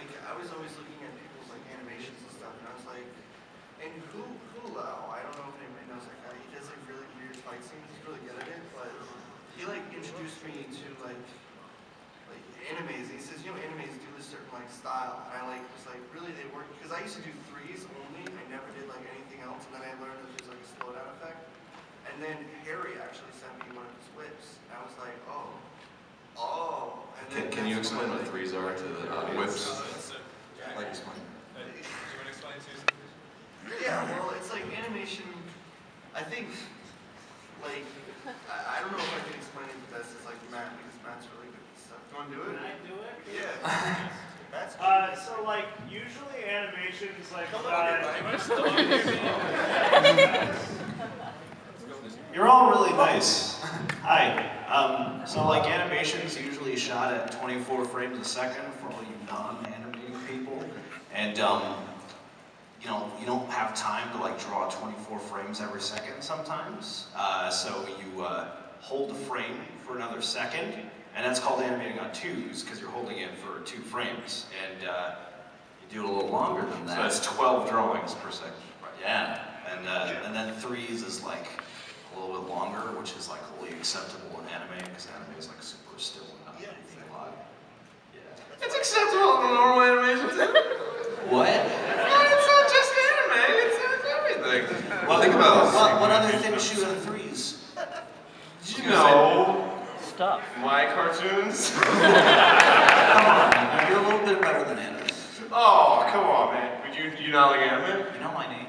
like I was always looking at people's like animations and stuff, and I was like, and Hulao, I don't know if anybody knows that guy. He does like really weird fight scenes. He's really good at it, but he like introduced me to like animes. He says, you know, animes do this certain like style, and I like was like, really they work because I used to do threes only. I never did like anything else, and then I learned that there's like a slowdown effect. And then Harry actually sent me one of his whips, and I was like, oh. And then Can you explain what threes are to the whips? Like explain. Do you want to explain Susan, please? Yeah, well, it's like animation. I think, like, I don't know if I can explain it the best as like Matt, because Matt's really good at this stuff. Do you want to do it? Can I do it? Yeah. That's So like usually animations like you're all really nice. Hi. So like animations usually shot at 24 frames a second for all you non-animating people, and you know, you don't have time to like draw 24 frames every second sometimes. So you hold the frame for another second, and that's called animating on twos because you're holding it for 2 frames, and you do it a little longer than that. So that's 12 drawings per second. Yeah, and then threes is like a little bit longer, which is like wholly acceptable in anime because anime is like super still and not anything a lot. Yeah. It's acceptable in normal animation too. What? It's not just anime, it's everything. Well, think about What other things shoot on threes? You know, Stuff. my cartoons. Come on, you're a little bit better than anime. Oh, come on, man. Would you not like anime? You know my name?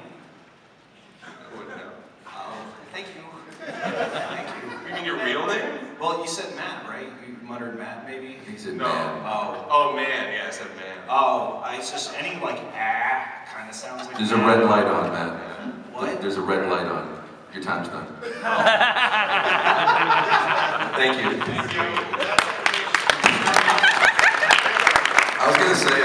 I wouldn't know. Thank you. Thank you. You mean your real name? Well, you said Matt, right? You muttered Matt, maybe? He said No. man. Oh. Oh man, yeah, I said man. Oh, it's just any like kind of sounds like. There's a red light on, Matt. What? There's a red light on. Your time's done. Thank you. I was gonna say,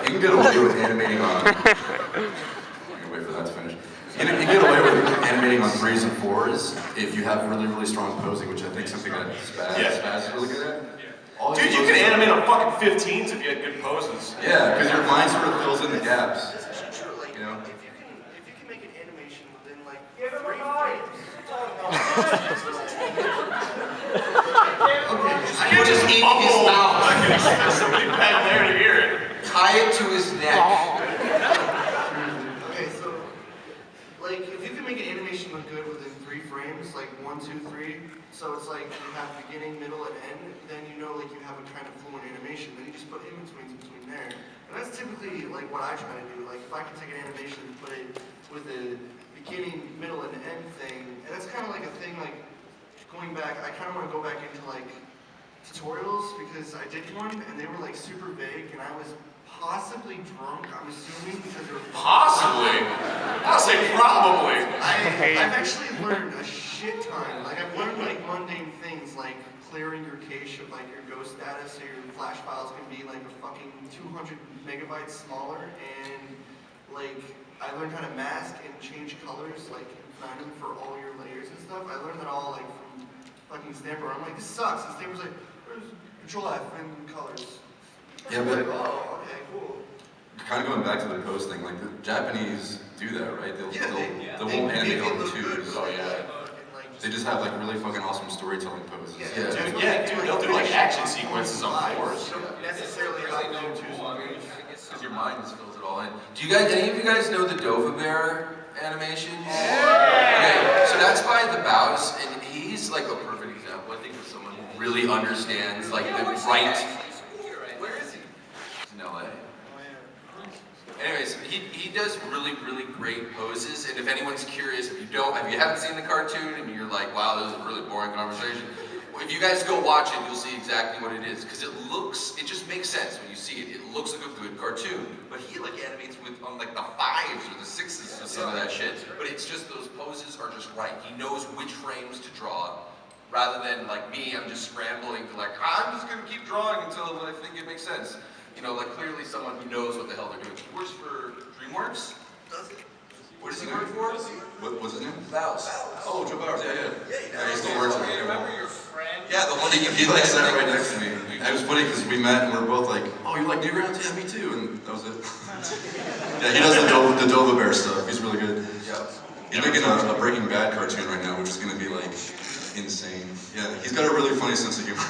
you can get away with animating on. I'm gonna wait for that to finish. You can get away with animating on 3s and 4s if you have really, really strong posing, which I think is something that Spaz is really good at. All Dude, you can animate on fucking 15s if you had good poses. Yeah, because your mind sort of fills in the gaps. That's actually true. Like, You know? if you can make an animation within like Give him a 3 mic. frames. I can't just eat his mouth. I can expect somebody back there to hear it. Tie it to his neck. Okay, so like if you can make an animation look good within 3 frames, like 1, 2, 3, so it's like you have beginning, middle, and end, then you know like you have a kind of fluent animation. Then you just put in-betweens between there. And that's typically like what I try to do. Like if I can take an animation and put it with a beginning, middle, and end thing, and that's kind of like a thing like going back, I kind of want to go back into like tutorials because I did one and they were like super vague and I was possibly drunk, I'm assuming, because they were Possibly. I'll say probably. I've actually learned a shit ton. Like I've learned like mundane things like clearing your cache of like your ghost status so your flash files can be like a fucking 200 megabytes smaller, and like I learned how to mask and change colors, like combine them for all your layers and stuff. I learned that all like from fucking Stamper. I'm like, this sucks. And Stamper's like, where's Control F and colors? Yeah, I'm but like, oh, okay, cool. kind of going back to the pose thing, like the Japanese do that, right? They won't animate on look good, 2s. but They just have like really fucking awesome storytelling poses. Yeah, Dude, they'll do like action sequences on floors. 4s. You don't necessarily have to do 2s and 3s. Because your mind just fills it all in. Do you guys, any of you guys know the Dova Bear animations? Okay, so that's by the Bows, and he's like a perfect example, I think, of someone who really understands like the right. Where is he? He's in LA. Anyways, he does really, really great poses, and if anyone's curious, if you haven't seen the cartoon and you're like, wow, this is a really boring conversation, if you guys go watch it, you'll see exactly what it is, because it just makes sense when you see it. It looks like a good cartoon, but he like animates with on like the 5s or the 6s or some of that shit, but it's just those poses are just right. He knows which frames to draw, rather than like me, I'm just scrambling to like, I'm just gonna keep drawing until I think it makes sense. You know, like clearly someone who knows what the hell they're doing. He works for DreamWorks? Does it? What does he work for? What's his name? Bows. Oh, Joe Bowers, yeah. Yeah, He still works at Hey, it. remember your friend? Yeah, the one he like sat right next to me. it was funny because we met and we were both like, oh, you like Newgrounds? Yeah, me too. And that was it. Yeah, he does the Dova Bear stuff. He's really good. Yeah. He's making a Breaking Bad cartoon right now, which is going to be like insane. Yeah, he's got a really funny sense of humor.